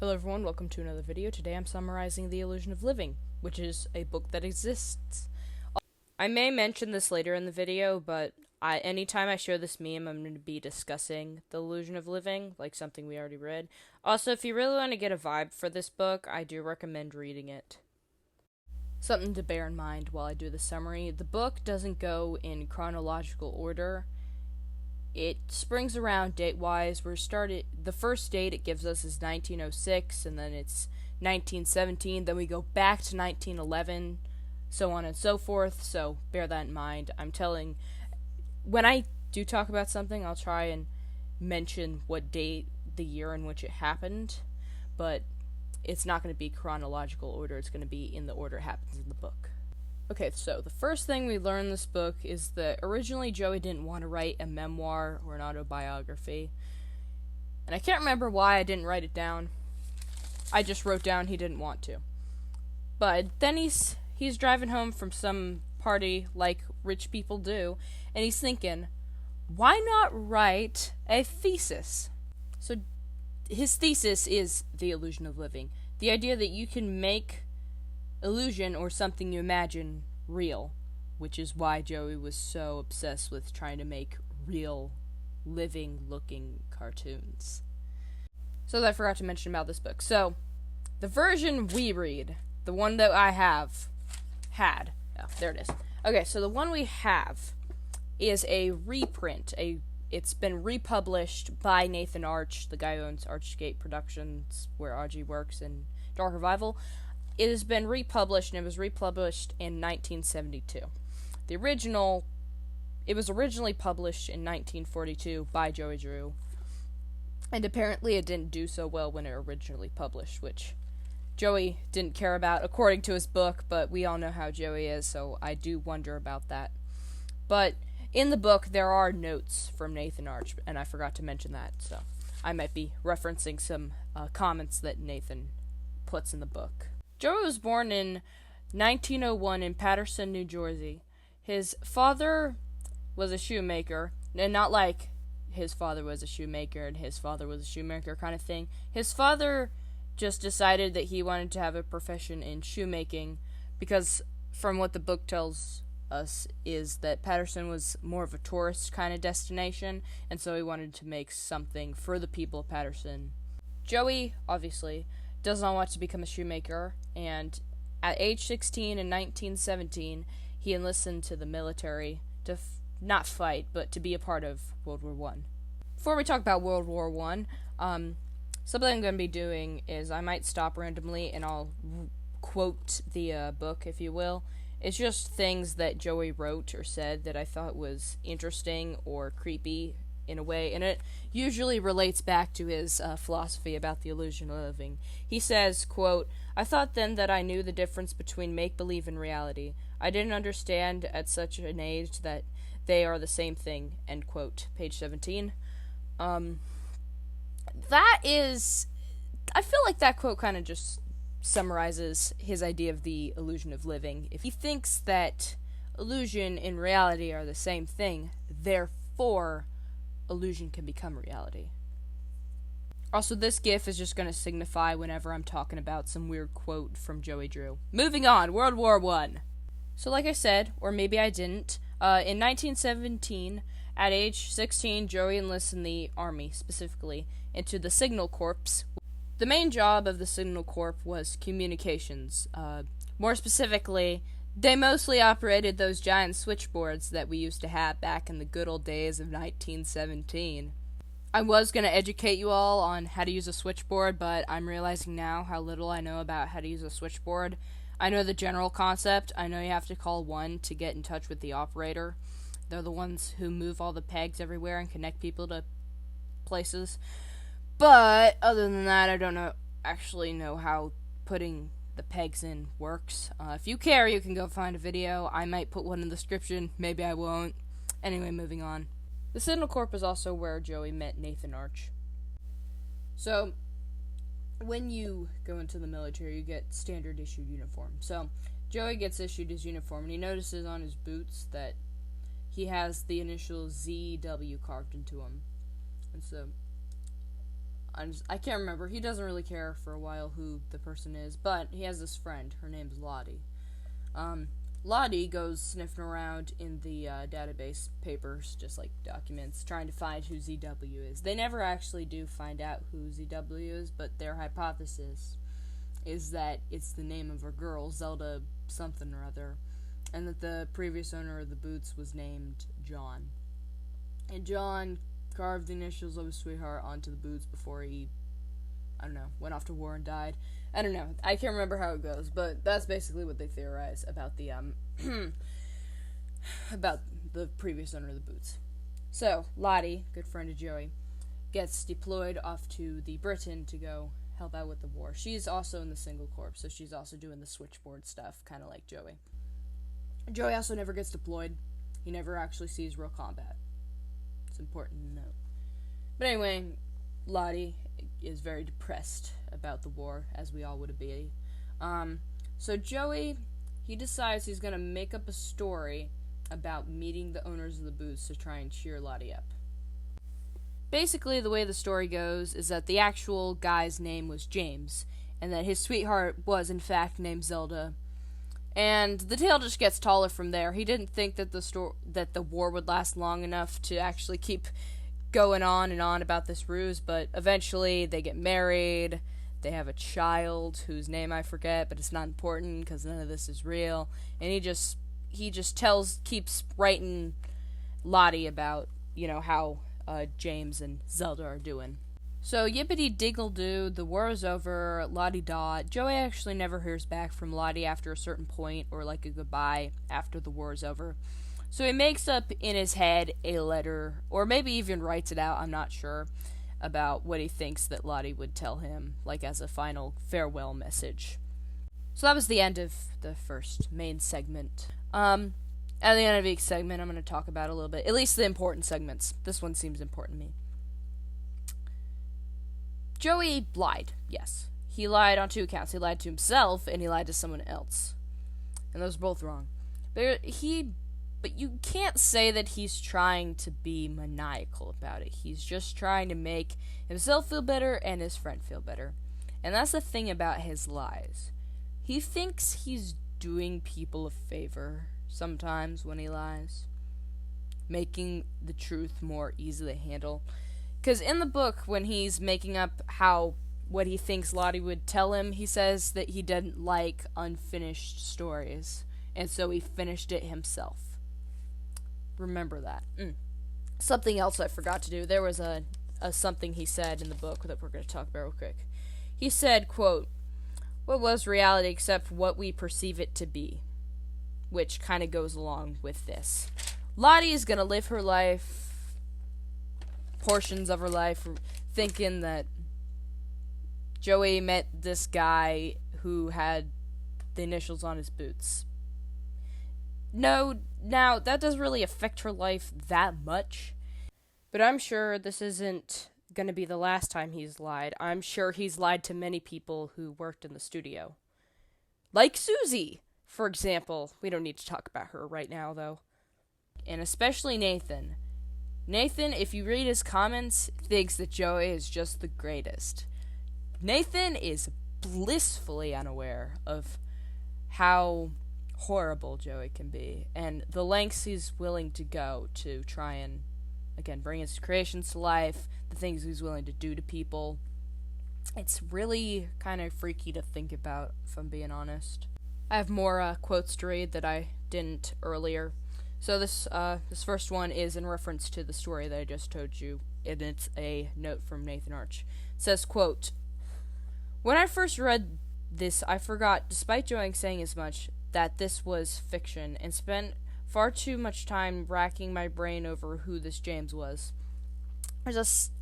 Hello everyone, welcome to another video. Today I'm summarizing The Illusion of Living, which is a book that exists. I may mention this later in the video, but anytime I show this meme, I'm going to be discussing The Illusion of Living, like something we already read. Also, if you really want to get a vibe for this book, I do recommend reading it. Something to bear in mind while I do the summary, the book doesn't go in chronological order. It springs around date-wise. The first date it gives us is 1906, and then it's 1917, then we go back to 1911, so on and so forth, so bear that in mind. When I do talk about something, I'll try and mention what date, the year in which it happened, but it's not going to be chronological order, it's going to be in the order it happens in the book. Okay, so the first thing we learn in this book is that originally Joey didn't want to write a memoir or an autobiography. And I can't remember why I didn't write it down. I just wrote down he didn't want to. But then he's driving home from some party like rich people do, and he's thinking, why not write a thesis? So his thesis is The Illusion of Living. The idea that you can make illusion or something you imagine real, which is why Joey was so obsessed with trying to make real, living looking cartoons. So I forgot to mention about this book. So the version we read, the one that I had, there it is. Okay, so the one we have is a reprint. It's been republished by Nathan Arch, the guy who owns Archgate Productions, where Audrey works in Dark Revival. It has been republished, and it was republished in 1972. It was originally published in 1942 by Joey Drew, and apparently it didn't do so well when it originally published, which Joey didn't care about, according to his book, but we all know how Joey is, so I do wonder about that. But in the book, there are notes from Nathan Arch, and I forgot to mention that, so I might be referencing some comments that Nathan puts in the book. Joey was born in 1901 in Paterson, New Jersey. His father was a shoemaker, and not like his father was a shoemaker and his father was a shoemaker kind of thing. His father just decided that he wanted to have a profession in shoemaking because, from what the book tells us, is that Paterson was more of a tourist kind of destination, and so he wanted to make something for the people of Paterson. Joey, obviously, does not want to become a shoemaker, and at age 16 in 1917, he enlists into the military to not fight, but to be a part of World War I. Before we talk about World War I, something I'm going to be doing is I might stop randomly and I'll quote the book, if you will. It's just things that Joey wrote or said that I thought was interesting or creepy in a way, and it usually relates back to his philosophy about the illusion of living. He says, quote, "I thought then that I knew the difference between make-believe and reality. I didn't understand at such an age that they are the same thing," end quote. Page 17. That is, I feel like that quote kind of just summarizes his idea of the illusion of living. If he thinks that illusion and reality are the same thing, therefore illusion can become reality. Also, this GIF is just going to signify whenever I'm talking about some weird quote from Joey Drew. Moving on, World War I. So like I said, or maybe I didn't, in 1917, at age 16, Joey enlists in the Army, specifically, into the Signal Corps. The main job of the Signal Corps was communications. More specifically, they mostly operated those giant switchboards that we used to have back in the good old days of 1917. I was going to educate you all on how to use a switchboard, but I'm realizing now how little I know about how to use a switchboard. I know the general concept. I know you have to call 1 to get in touch with the operator. They're the ones who move all the pegs everywhere and connect people to places. But other than that, I don't actually know how putting the pegs in works. If you care, you can go find a video. I might put one in the description. Maybe I won't. Anyway, moving on. The Signal Corps is also where Joey met Nathan Arch. So, when you go into the military, you get standard issued uniform. So, Joey gets issued his uniform, and he notices on his boots that he has the initial ZW carved into them. And so, I can't remember. He doesn't really care for a while who the person is, but he has this friend. Her name's Lottie. Lottie goes sniffing around in the database papers, just like documents, trying to find who ZW is. They never actually do find out who ZW is, but their hypothesis is that it's the name of a girl, Zelda something or other, and that the previous owner of the boots was named John. And John carved the initials of his sweetheart onto the boots before he, I don't know, went off to war and died. I don't know. I can't remember how it goes, but that's basically what they theorize about the about the previous owner of the boots. So, Lottie, good friend of Joey, gets deployed off to the Britain to go help out with the war. She's also in the Single Corps, so she's also doing the switchboard stuff, kind of like Joey. Joey also never gets deployed. He never actually sees real combat. It's important to note. But anyway, Lottie is very depressed about the war, as we all would be. So Joey, he decides he's gonna make up a story about meeting the owners of the boots to try and cheer Lottie up. Basically, the way the story goes is that the actual guy's name was James, and that his sweetheart was in fact named Zelda. And the tale just gets taller from there. He didn't think that the war would last long enough to actually keep going on and on about this ruse, but eventually they get married. They have a child whose name I forget, but it's not important because none of this is real. And he just keeps writing Lottie about, how James and Zelda are doing. So, yippity-diggle-doo, the war is over, Lottie-da. Joey actually never hears back from Lottie after a certain point, or like a goodbye after the war is over. So he makes up in his head a letter, or maybe even writes it out, I'm not sure, about what he thinks that Lottie would tell him, like as a final farewell message. So that was the end of the first main segment. At the end of each segment, I'm going to talk about a little bit, at least the important segments. This one seems important to me. Joey lied, yes. He lied on 2 accounts. He lied to himself, and he lied to someone else. And those are both wrong. But you can't say that he's trying to be maniacal about it. He's just trying to make himself feel better and his friend feel better. And that's the thing about his lies. He thinks he's doing people a favor sometimes when he lies, making the truth more easy to handle. Because in the book, when he's making up what he thinks Lottie would tell him, he says that he didn't like unfinished stories, and so he finished it himself. Remember that. Something else I forgot to do. There was a something he said in the book that we're going to talk about real quick. He said, quote, "What was reality except what we perceive it to be?" Which kind of goes along with this. Lottie is going to live her life, portions of her life, thinking that Joey met this guy who had the initials on his boots. No, now, that doesn't really affect her life that much, but I'm sure this isn't going to be the last time he's lied. I'm sure he's lied to many people who worked in the studio. Like Susie, for example. We don't need to talk about her right now, though. And especially Nathan. Nathan, if you read his comments, thinks that Joey is just the greatest. Nathan is blissfully unaware of how horrible Joey can be, and the lengths he's willing to go to try and, again, bring his creations to life, the things he's willing to do to people. It's really kind of freaky to think about, if I'm being honest. I have more quotes to read that I didn't earlier. So this first one is in reference to the story that I just told you, and it's a note from Nathan Arch. It says, quote, "When I first read this, I forgot, despite Joey saying as much, that this was fiction, and spent far too much time racking my brain over who this James was."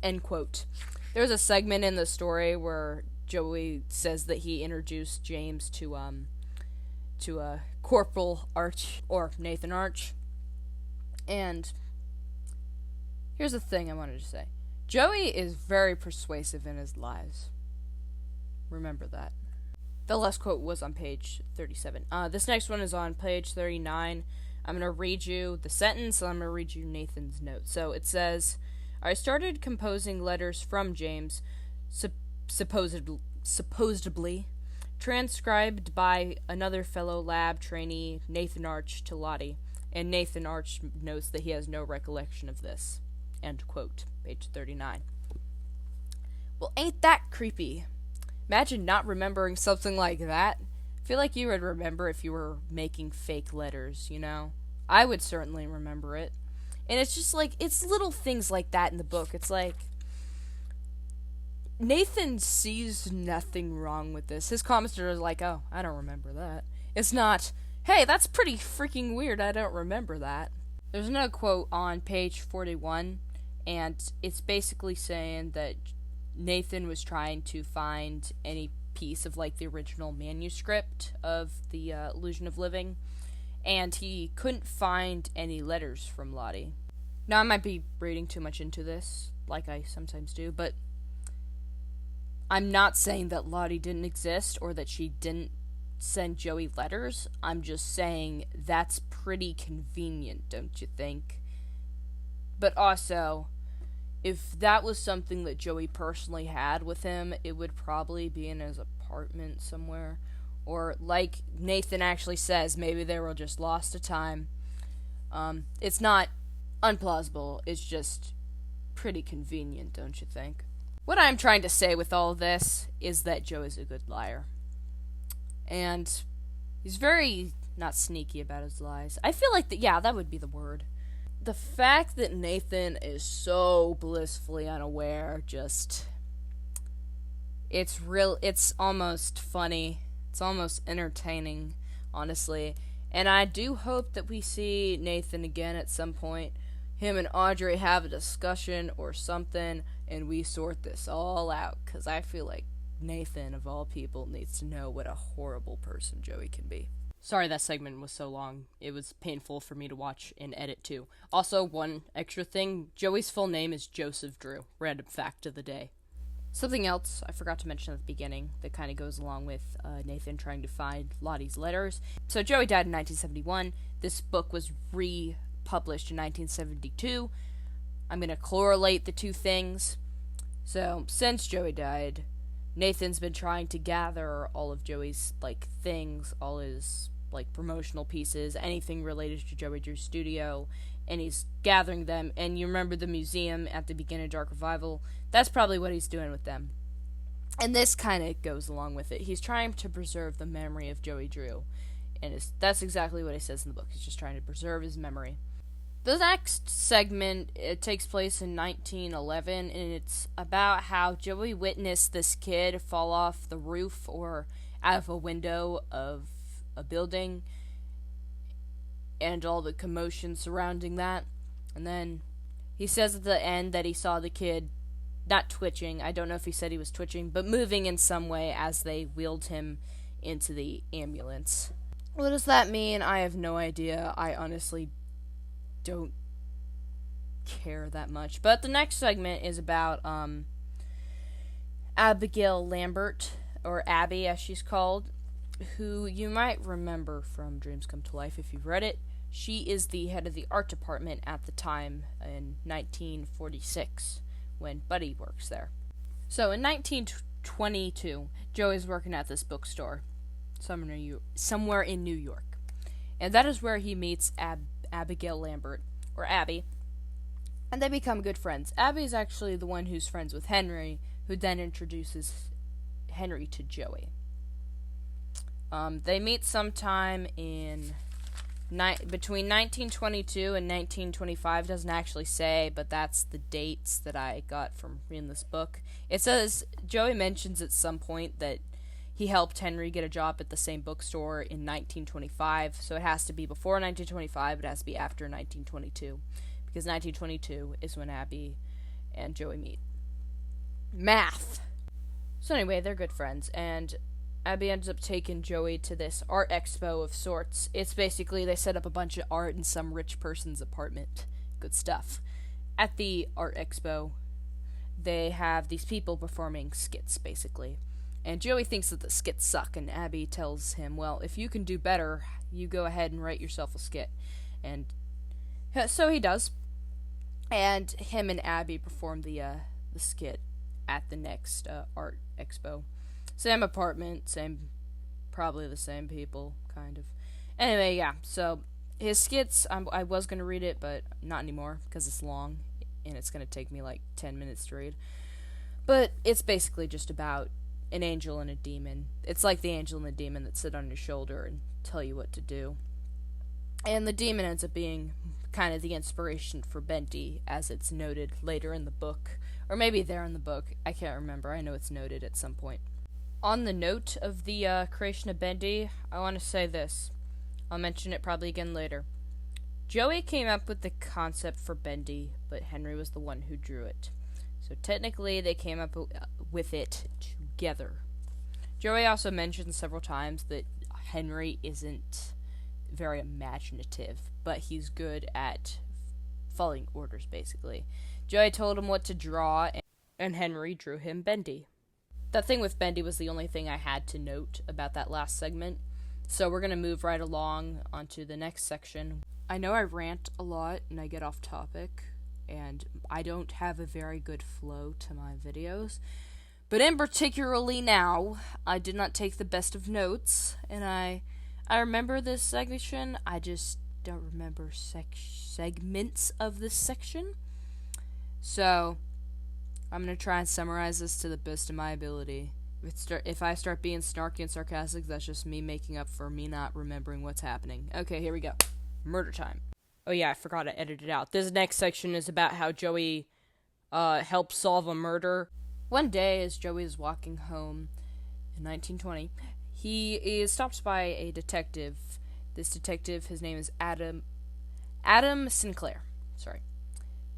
End quote. There's a segment in the story where Joey says that he introduced James to Corporal Arch, or Nathan Arch. And here's the thing I wanted to say. Joey is very persuasive in his lies. Remember that. The last quote was on page 37. This next one is on page 39. I'm going to read you the sentence, and I'm going to read you Nathan's note. So it says, "I started composing letters from James, supposedly transcribed by another fellow lab trainee, Nathan Arch, to Lottie, and Nathan Arch notes that he has no recollection of this. End quote. Page 39. Well, ain't that creepy? Imagine not remembering something like that. I feel like you would remember if you were making fake letters, you know? I would certainly remember it. And it's just like, it's little things like that in the book. It's like, Nathan sees nothing wrong with this. His commenter is like, oh, I don't remember that. It's not, hey, that's pretty freaking weird, I don't remember that. There's another quote on page 41, and it's basically saying that Nathan was trying to find any piece of, like, the original manuscript of the Illusion of Living, and he couldn't find any letters from Lottie. Now, I might be reading too much into this, like I sometimes do, but I'm not saying that Lottie didn't exist or that she didn't send Joey letters. I'm just saying that's pretty convenient, don't you think? But also, if that was something that Joey personally had with him, it would probably be in his apartment somewhere. Or, like Nathan actually says, maybe they were just lost to time. It's not unplausible, it's just pretty convenient, don't you think? What I'm trying to say with all of this is that Joey's a good liar. And he's very not sneaky about his lies. I feel like that would be the word. The fact that Nathan is so blissfully unaware, it's almost funny. It's almost entertaining, honestly. And I do hope that we see Nathan again at some point. Him and Audrey have a discussion or something, and we sort this all out, because I feel like Nathan, of all people, needs to know what a horrible person Joey can be. Sorry that segment was so long. It was painful for me to watch and edit, too. Also, one extra thing, Joey's full name is Joseph Drew. Random fact of the day. Something else I forgot to mention at the beginning that kind of goes along with Nathan trying to find Lottie's letters. So Joey died in 1971. This book was republished in 1972. I'm going to correlate the two things. So, since Joey died, Nathan's been trying to gather all of Joey's, things, all his, promotional pieces, anything related to Joey Drew's studio, and he's gathering them. And you remember the museum at the beginning of Dark Revival? That's probably what he's doing with them. And this kind of goes along with it. He's trying to preserve the memory of Joey Drew. And that's exactly what he says in the book. He's just trying to preserve his memory. The next segment, it takes place in 1911, and it's about how Joey witnessed this kid fall off the roof or out of a window of a building, and all the commotion surrounding that. And then he says at the end that he saw the kid not twitching. I don't know if he said he was twitching, but moving in some way as they wheeled him into the ambulance. What does that mean? I have no idea. I honestly don't care that much. But the next segment is about Abigail Lambert, or Abby as she's called, who you might remember from Dreams Come to Life if you've read it. She is the head of the art department at the time in 1946 when Buddy works there. So in 1922, Joey's working at this bookstore somewhere in New York. And that is where he meets Abigail Lambert, or Abby, and they become good friends. Abby is actually the one who's friends with Henry, who then introduces Henry to Joey. They meet sometime in between 1922 and 1925. Doesn't actually say, but that's the dates that I got from reading this book. It says Joey mentions at some point that he helped Henry get a job at the same bookstore in 1925, so it has to be before 1925, it has to be after 1922, because 1922 is when Abby and Joey meet. Math! So anyway, they're good friends, and Abby ends up taking Joey to this art expo of sorts. It's basically, they set up a bunch of art in some rich person's apartment. Good stuff. At the art expo, they have these people performing skits, basically. And Joey thinks that the skits suck, and Abby tells him, well, if you can do better, you go ahead and write yourself a skit. And so he does. And him and Abby perform the skit. at the next art expo. Same apartment, probably the same people, kind of. Anyway, yeah, so his skits, I was going to read it, but not anymore, because it's long, and it's going to take me like 10 minutes to read. But it's basically just about an angel and a demon. It's like the angel and the demon that sit on your shoulder and tell you what to do. And the demon ends up being kind of the inspiration for Bendy, as it's noted later in the book. Or maybe there in the book. I can't remember. I know it's noted at some point. On the note of the creation of Bendy, I want to say this. I'll mention it probably again later. Joey came up with the concept for Bendy, but Henry was the one who drew it. So technically, they came up with it together. Joey also mentioned several times that Henry isn't very imaginative, but he's good at following orders, basically. Joey told him what to draw, and Henry drew him Bendy. That thing with Bendy was the only thing I had to note about that last segment, so we're going to move right along onto the next section. I know I rant a lot, and I get off topic, and I don't have a very good flow to my videos, but in particularly now, I did not take the best of notes, and I remember this section, I just don't remember segments of this section. So, I'm going to try and summarize this to the best of my ability. If I start being snarky and sarcastic, that's just me making up for me not remembering what's happening. Okay, here we go. Murder time. Oh yeah, I forgot to edit it out. This next section is about how Joey helps solve a murder. One day, as Joey is walking home in 1920, he is stopped by a detective. This detective, his name is Adam Sinclair. Sorry.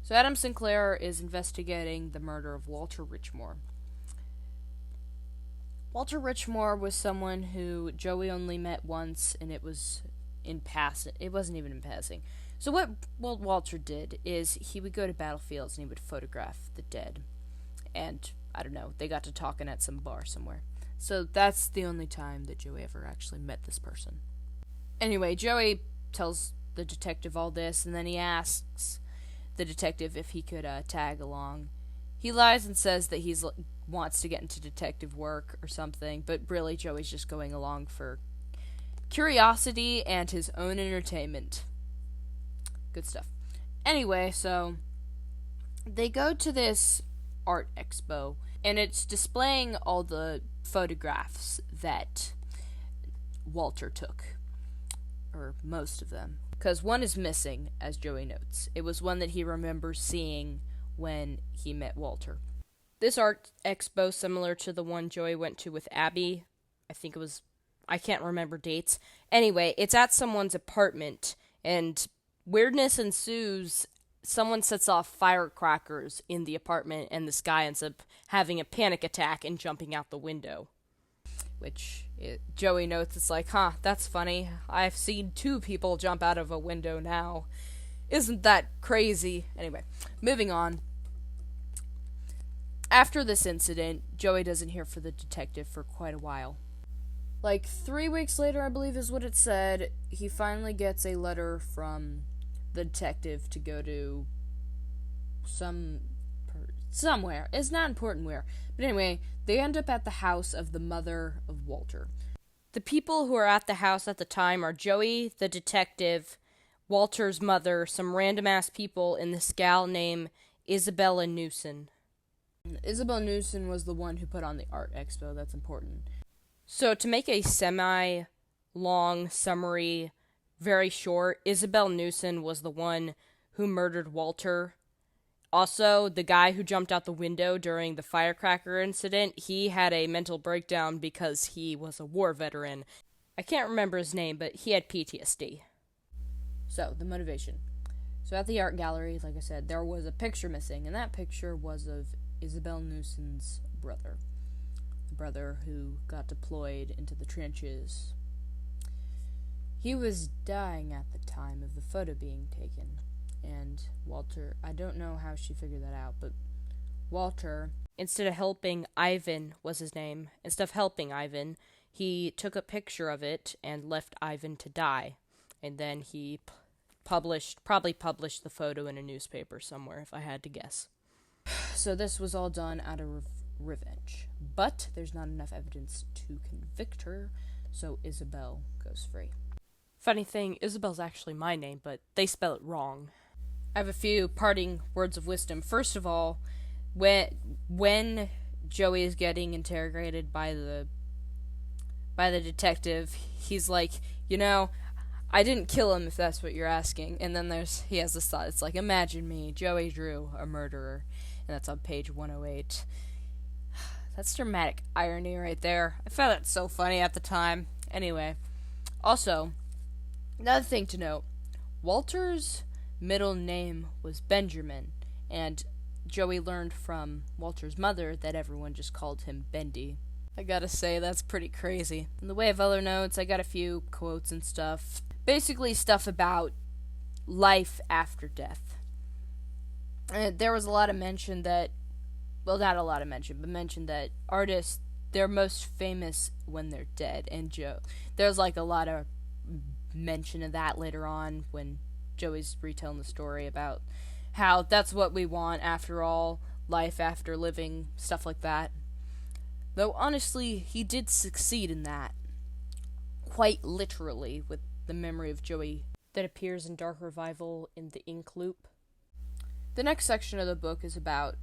So Adam Sinclair is investigating the murder of Walter Richmore. Walter Richmore was someone who Joey only met once, and it was in passing. It wasn't even in passing. So what Walter did is he would go to battlefields and he would photograph the dead. And, I don't know, they got to talking at some bar somewhere. So that's the only time that Joey ever actually met this person. Anyway, Joey tells the detective all this, and then he asks the detective if he could tag along. He lies and says that he wants to get into detective work or something, but really Joey's just going along for curiosity and his own entertainment. Good stuff. Anyway, so they go to this art expo, and it's displaying all the photographs that Walter took, or most of them, because one is missing, as Joey notes. It was one that he remembers seeing when he met Walter. This art expo, similar to the one Joey went to with Abby, I can't remember dates. Anyway, it's at someone's apartment, and weirdness ensues. Someone sets off firecrackers in the apartment, and this guy ends up having a panic attack and jumping out the window. Which, Joey notes, it's like, that's funny. I've seen 2 people jump out of a window now. Isn't that crazy? Anyway, moving on. After this incident, Joey doesn't hear from the detective for quite a while. Like 3 weeks later, I believe is what it said, he finally gets a letter from the detective to go to somewhere. It's not important where. But anyway, they end up at the house of the mother of Walter. The people who are at the house at the time are Joey, the detective, Walter's mother, some random-ass people, and this gal named Isabella Newson. Isabella Newson was the one who put on the art expo. That's important. So to make a semi-long summary very short, Isabel Newson was the one who murdered Walter. Also, the guy who jumped out the window during the firecracker incident, he had a mental breakdown because he was a war veteran. I can't remember his name, but he had PTSD. So, the motivation. So at the art gallery, like I said, there was a picture missing, and that picture was of Isabel Newson's brother. The brother who got deployed into the trenches. He was dying at the time of the photo being taken, and Walter, I don't know how she figured that out, but Walter, instead of helping Ivan, was his name, instead of helping Ivan, he took a picture of it and left Ivan to die, and then he probably published the photo in a newspaper somewhere, if I had to guess. So this was all done out of revenge. But there's not enough evidence to convict her, so Isabel goes free. Funny thing, Isabel's actually my name, but they spell it wrong. I have a few parting words of wisdom. First of all, when Joey is getting interrogated by the detective, he's like, I didn't kill him, if that's what you're asking. And then he has this thought. It's like, imagine me, Joey Drew, a murderer. And that's on page 108. That's dramatic irony right there. I found that so funny at the time. Anyway, also, another thing to note. Walter's middle name was Benjamin. And Joey learned from Walter's mother that everyone just called him Bendy. I gotta say, that's pretty crazy. In the way of other notes, I got a few quotes and stuff. Basically stuff about life after death. And there was a lot of mention that, well, not a lot of mention, but mention that artists, they're most famous when they're dead. And there's like a lot of mention of that later on when Joey's retelling the story about how that's what we want after all, life after living, stuff like that. Though honestly, he did succeed in that. Quite literally, with the memory of Joey that appears in Dark Revival in the Ink Loop. The next section of the book is about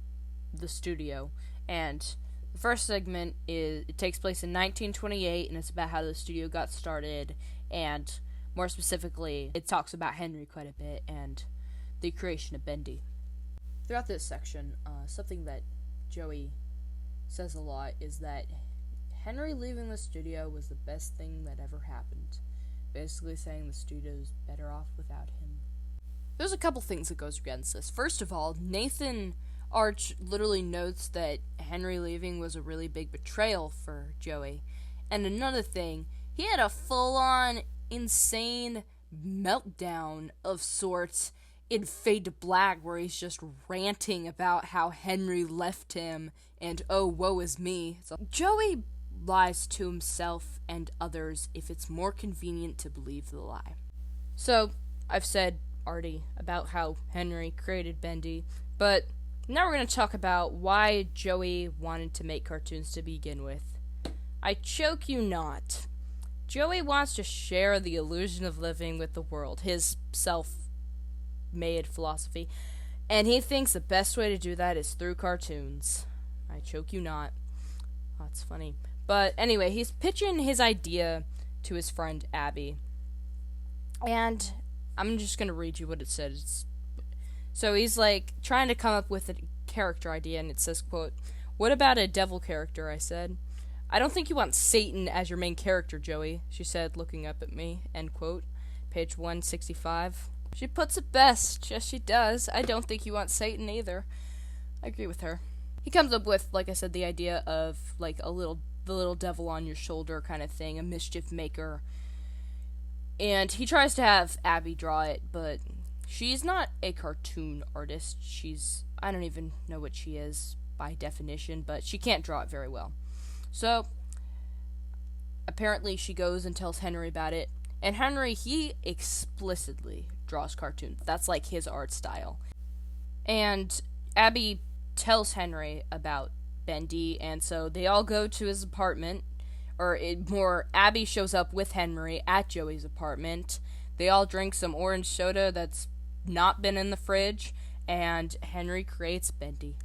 the studio, and the first segment it takes place in 1928, and it's about how the studio got started, and more specifically, it talks about Henry quite a bit, and the creation of Bendy. Throughout this section, something that Joey says a lot is that Henry leaving the studio was the best thing that ever happened. Basically saying the studio's better off without him. There's a couple things that goes against this. First of all, Nathan Arch literally notes that Henry leaving was a really big betrayal for Joey. And another thing, he had a full-on insane meltdown of sorts in Fade to Black, where he's just ranting about how Henry left him and, oh, woe is me. So Joey lies to himself and others if it's more convenient to believe the lie. So, I've said already about how Henry created Bendy, but now we're going to talk about why Joey wanted to make cartoons to begin with. I choke you not. Joey wants to share the illusion of living with the world, his self-made philosophy, and he thinks the best way to do that is through cartoons. I choke you not. Oh, that's funny. But anyway, he's pitching his idea to his friend Abby. And I'm just going to read you what it says. So he's like trying to come up with a character idea, and it says, quote, "What about a devil character?" I said. "I don't think you want Satan as your main character, Joey," she said, looking up at me, end quote. Page 165. She puts it best. Yes, she does. I don't think you want Satan either. I agree with her. He comes up with, like I said, the idea of like the little devil on your shoulder kind of thing, a mischief maker. And he tries to have Abby draw it, but she's not a cartoon artist. I don't even know what she is by definition, but she can't draw it very well. So, apparently she goes and tells Henry about it, and Henry, he explicitly draws cartoons. That's like his art style. And Abby tells Henry about Bendy, and so they all go to his apartment, Abby shows up with Henry at Joey's apartment. They all drink some orange soda that's not been in the fridge, and Henry creates Bendy.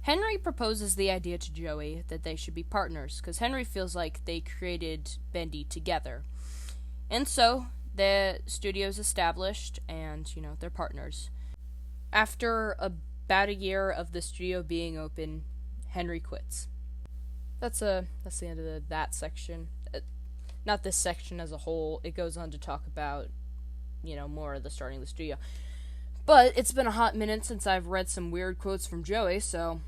Henry proposes the idea to Joey that they should be partners, because Henry feels like they created Bendy together. And so, the studio's established, and, they're partners. After about a year of the studio being open, Henry quits. That's the end of that section. Not this section as a whole. It goes on to talk about, more of the starting of the studio. But it's been a hot minute since I've read some weird quotes from Joey, so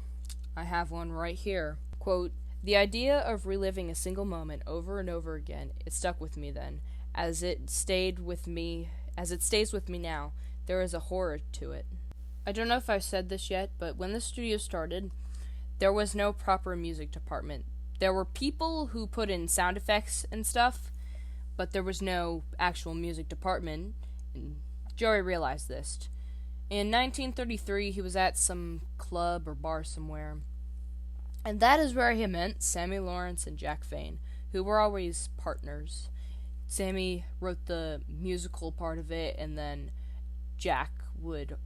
I have one right here. Quote, "The idea of reliving a single moment over and over again, it stuck with me then, as it stays with me now. There is a horror to it." I don't know if I've said this yet, but when the studio started, there was no proper music department. There were people who put in sound effects and stuff, but there was no actual music department, and Joey realized this. In 1933, he was at some club or bar somewhere, And that is where he meant Sammy Lawrence and Jack Fain, who were always partners. Sammy wrote the musical part of it, and then Jack would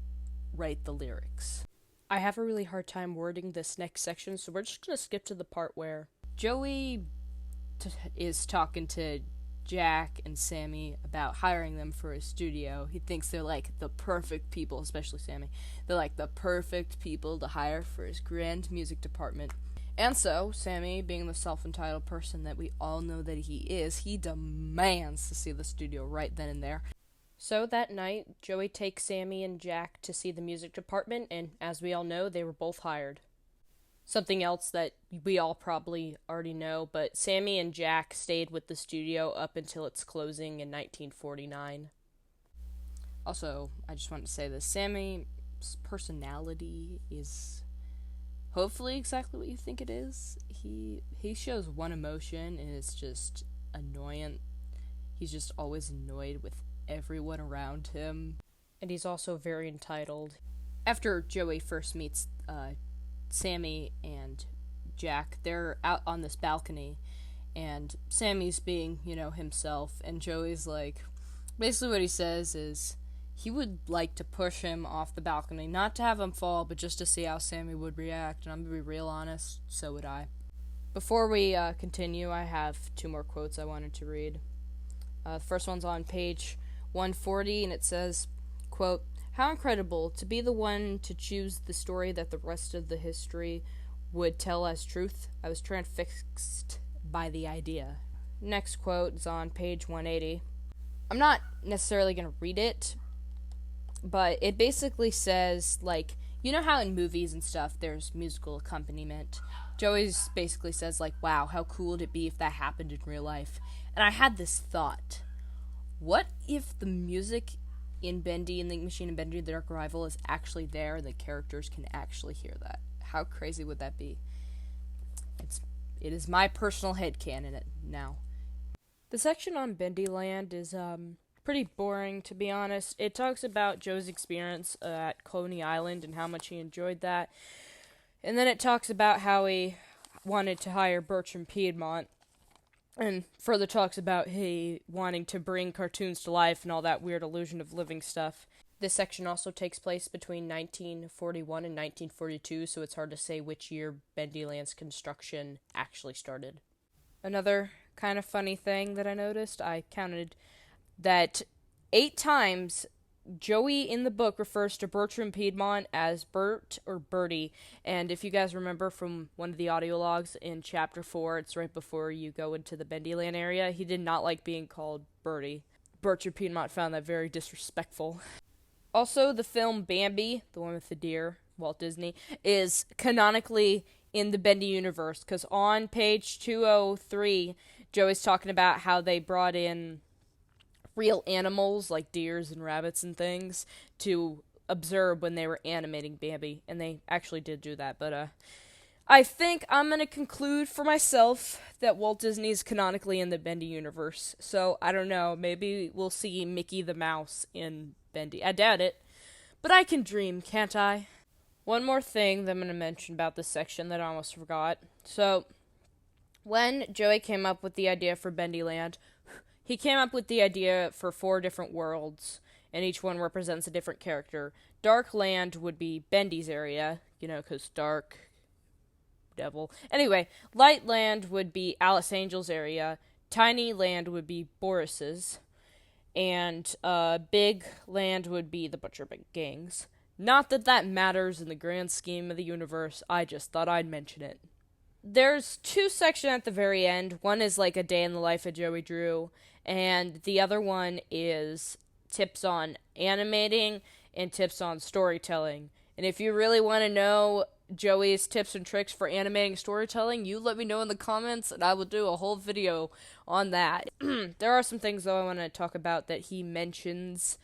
write the lyrics. I have a really hard time wording this next section, so we're just going to skip to the part where Joey is talking to Jack and Sammy about hiring them for his studio. He thinks they're like the perfect people, especially Sammy. They're like the perfect people to hire for his grand music department. And so, Sammy, being the self-entitled person that we all know that he is, he demands to see the studio right then and there. So that night, Joey takes Sammy and Jack to see the music department, and as we all know, they were both hired. Something else that we all probably already know, but Sammy and Jack stayed with the studio up until its closing in 1949. Also, I just wanted to say this, Sammy's personality is hopefully exactly what you think it is. He shows one emotion, and it's just annoyant. He's just always annoyed with everyone around him. And he's also very entitled. After Joey first meets Sammy and Jack, they're out on this balcony, and Sammy's being, himself, and Joey's like, basically what he says is he would like to push him off the balcony, not to have him fall, but just to see how Sammy would react, and I'm gonna be real honest, so would I. Before we continue, I have 2 more quotes I wanted to read. The first one's on page 140, and it says, quote, "How incredible to be the one to choose the story that the rest of the history would tell as truth. I was transfixed by the idea." Next quote is on page 180. I'm not necessarily going to read it, but it basically says, like, you know how in movies and stuff there's musical accompaniment? Joey basically says, like, wow, how cool would it be if that happened in real life? And I had this thought. What if the music in Bendy and the Machine and Bendy the Dark Arrival is actually there and the characters can actually hear that? How crazy would that be? It is my personal headcanon it now. The section on Bendy Land is pretty boring, to be honest. It talks about Joe's experience at Coney Island and how much he enjoyed that. And then it talks about how he wanted to hire Bertram Piedmont. And further talks about he wanting to bring cartoons to life and all that weird illusion of living stuff. This section also takes place between 1941 and 1942, so it's hard to say which year Bendy Land's construction actually started. Another kind of funny thing that I noticed, I counted that 8 times Joey in the book refers to Bertram Piedmont as Bert or Bertie, and if you guys remember from one of the audio logs in chapter 4, it's right before you go into the Bendy Land area, he did not like being called Bertie. Bertram Piedmont found that very disrespectful. Also, the film Bambi, the one with the deer, Walt Disney, is canonically in the Bendy universe, because on page 203, Joey's talking about how they brought in real animals like deers and rabbits and things to observe when they were animating Bambi, and they actually did do that, but I think I'm going to conclude for myself that Walt Disney's canonically in the Bendy universe, so I don't know, maybe we'll see Mickey the Mouse in Bendy. I doubt it, but I can dream, can't I? One more thing that I'm going to mention about this section that I almost forgot. So, when Joey came up with the idea for Bendy Land, he came up with the idea for 4 different worlds, and each one represents a different character. Dark Land would be Bendy's area, because dark, devil. Anyway, Light Land would be Alice Angel's area, Tiny Land would be Boris's, and Big Land would be the Butcher Gang's. Not that that matters in the grand scheme of the universe, I just thought I'd mention it. There's 2 sections at the very end. One is like a day in the life of Joey Drew, and the other one is tips on animating and tips on storytelling. And if you really want to know Joey's tips and tricks for animating storytelling, you let me know in the comments, and I will do a whole video on that. There are some things, though, I want to talk about that he mentions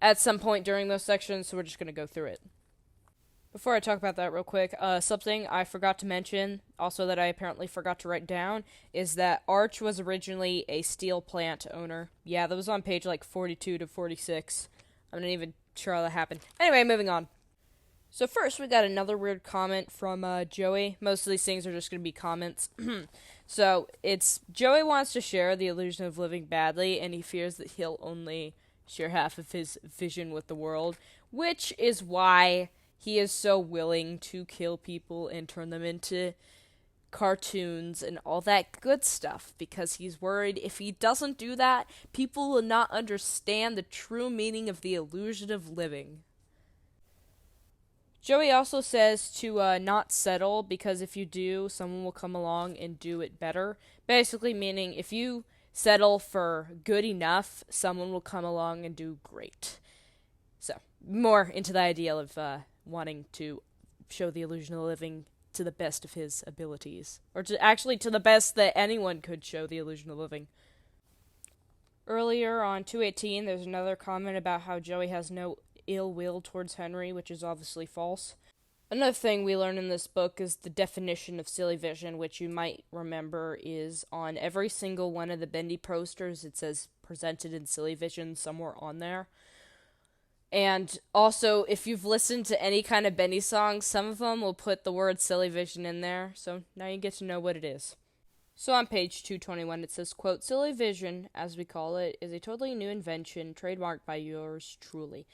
at some point during those sections, so we're just going to go through it. Before I talk about that real quick, something I forgot to mention, also that I apparently forgot to write down, is that Arch was originally a steel plant owner. Yeah, that was on page 42 to 46. I'm not even sure how that happened. Anyway, moving on. So first, we got another weird comment from Joey. Most of these things are just going to be comments. So it's Joey wants to share the illusion of living badly, and he fears that he'll only share half of his vision with the world, which is why he is so willing to kill people and turn them into cartoons and all that good stuff, because he's worried if he doesn't do that, people will not understand the true meaning of the illusion of living. Joey also says to not settle, because if you do, someone will come along and do it better. Basically meaning if you settle for good enough, someone will come along and do great. So, more into the ideal of wanting to show the illusion of living to the best of his abilities. Or to the best that anyone could show the illusion of living. Earlier on 218, there's another comment about how Joey has no ill will towards Henry, which is obviously false. Another thing we learn in this book is the definition of silly vision, which you might remember is on every single one of the Bendy posters. It says presented in silly vision somewhere on there. And also, if you've listened to any kind of Bendy song, some of them will put the word silly vision in there, so now you get to know what it is. So on page 221, it says, quote, "Silly vision, as we call it, is a totally new invention trademarked by yours truly.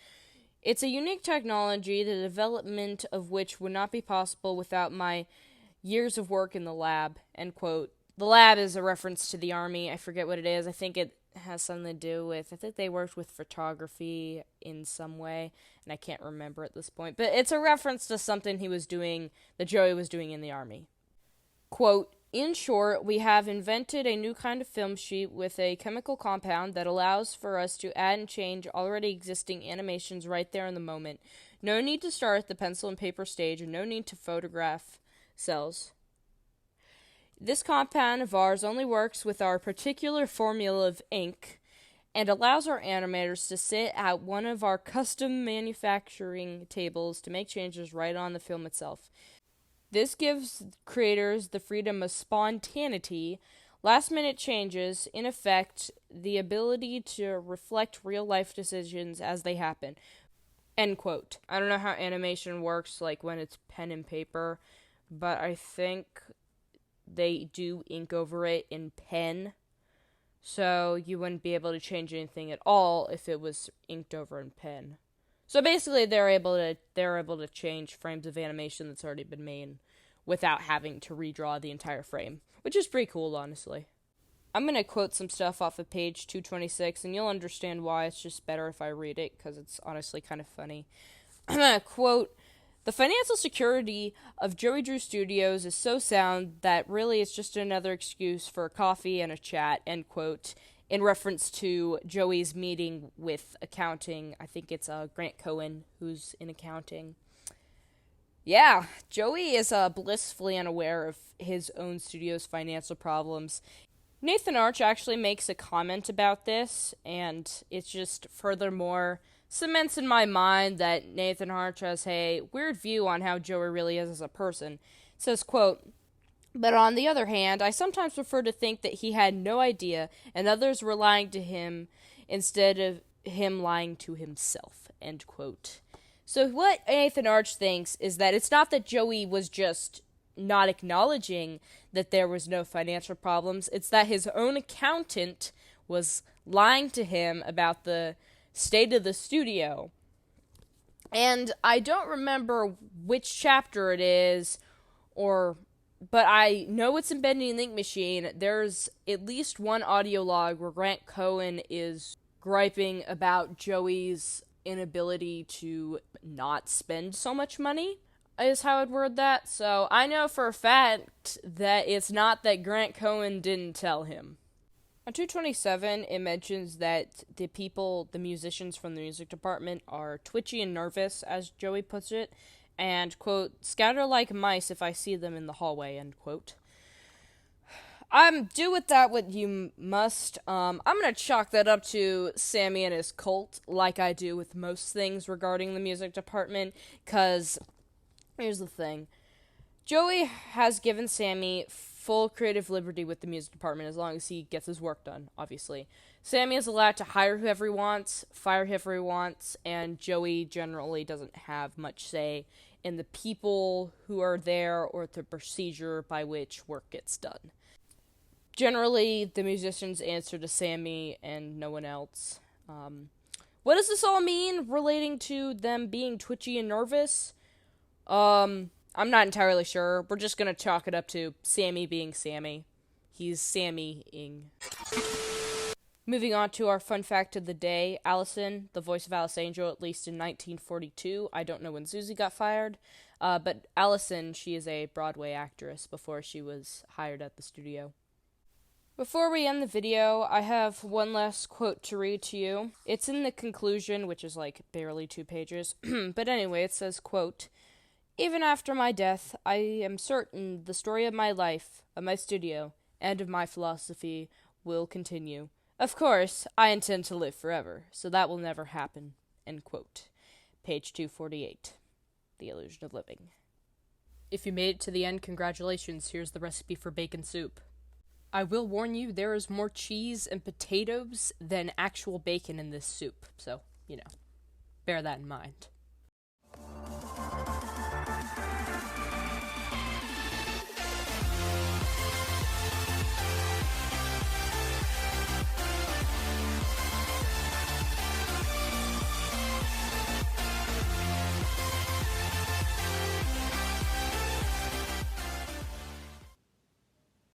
It's a unique technology, the development of which would not be possible without my years of work in the lab," end quote. The lab is a reference to the Army. I forget what it is. I think it has something to do with, I think they worked with photography in some way, and I can't remember at this point. But it's a reference to something that Joey was doing in the Army. Quote, "In short, we have invented a new kind of film sheet with a chemical compound that allows for us to add and change already existing animations right there in the moment. No need to start at the pencil and paper stage, and no need to photograph cells. This compound of ours only works with our particular formula of ink and allows our animators to sit at one of our custom manufacturing tables to make changes right on the film itself. This gives creators the freedom of spontaneity, last-minute changes, in effect, the ability to reflect real-life decisions as they happen." End quote. I don't know how animation works, like when it's pen and paper, but I think they do ink over it in pen, so you wouldn't be able to change anything at all if it was inked over in pen. So basically, they're able to change frames of animation that's already been made without having to redraw the entire frame, which is pretty cool, honestly. I'm going to quote some stuff off of page 226, and you'll understand why. It's just better if I read it, because it's honestly kind of funny. I'm going to quote, "The financial security of Joey Drew Studios is so sound that really it's just another excuse for a coffee and a chat," end quote, in reference to Joey's meeting with accounting. I think it's Grant Cohen, who's in accounting. Yeah, Joey is blissfully unaware of his own studio's financial problems. Nathan Arch actually makes a comment about this, and it's just furthermore cements in my mind that Nathan Arch has a weird view on how Joey really is as a person. It says, quote, "But on the other hand, I sometimes prefer to think that he had no idea, and others were lying to him instead of him lying to himself," end quote. So what Nathan Arch thinks is that it's not that Joey was just not acknowledging that there was no financial problems, it's that his own accountant was lying to him about the state of the studio. And I don't remember which chapter it is, but I know it's in Bendy Land Machine. There's at least one audio log where Grant Cohen is griping about Joey's inability to not spend so much money, is how I'd word that. So I know for a fact that it's not that Grant Cohen didn't tell him. On 227, it mentions that the musicians from the music department are twitchy and nervous, as Joey puts it, and, quote, "scatter like mice if I see them in the hallway," end quote. Do with that what you must. I'm gonna chalk that up to Sammy and his cult, like I do with most things regarding the music department, because here's the thing. Joey has given Sammy full creative liberty with the music department as long as he gets his work done, obviously. Sammy is allowed to hire whoever he wants, fire whoever he wants, and Joey generally doesn't have much say in the people who are there or the procedure by which work gets done. Generally, the musicians answer to Sammy and no one else. What does this all mean relating to them being twitchy and nervous? I'm not entirely sure. We're just gonna chalk it up to Sammy being Sammy. He's Sammy-ing. Moving on to our fun fact of the day. Allison, the voice of Alice Angel, at least in 1942. I don't know when Susie got fired. But Allison, she is a Broadway actress before she was hired at the studio. Before we end the video, I have one last quote to read to you. It's in the conclusion, which is like barely 2 pages. But anyway, it says, quote, "Even after my death, I am certain the story of my life, of my studio, and of my philosophy will continue. Of course, I intend to live forever, so that will never happen." End quote. Page 248. The Illusion of Living. If you made it to the end, congratulations. Here's the recipe for bacon soup. I will warn you, there is more cheese and potatoes than actual bacon in this soup, so, bear that in mind.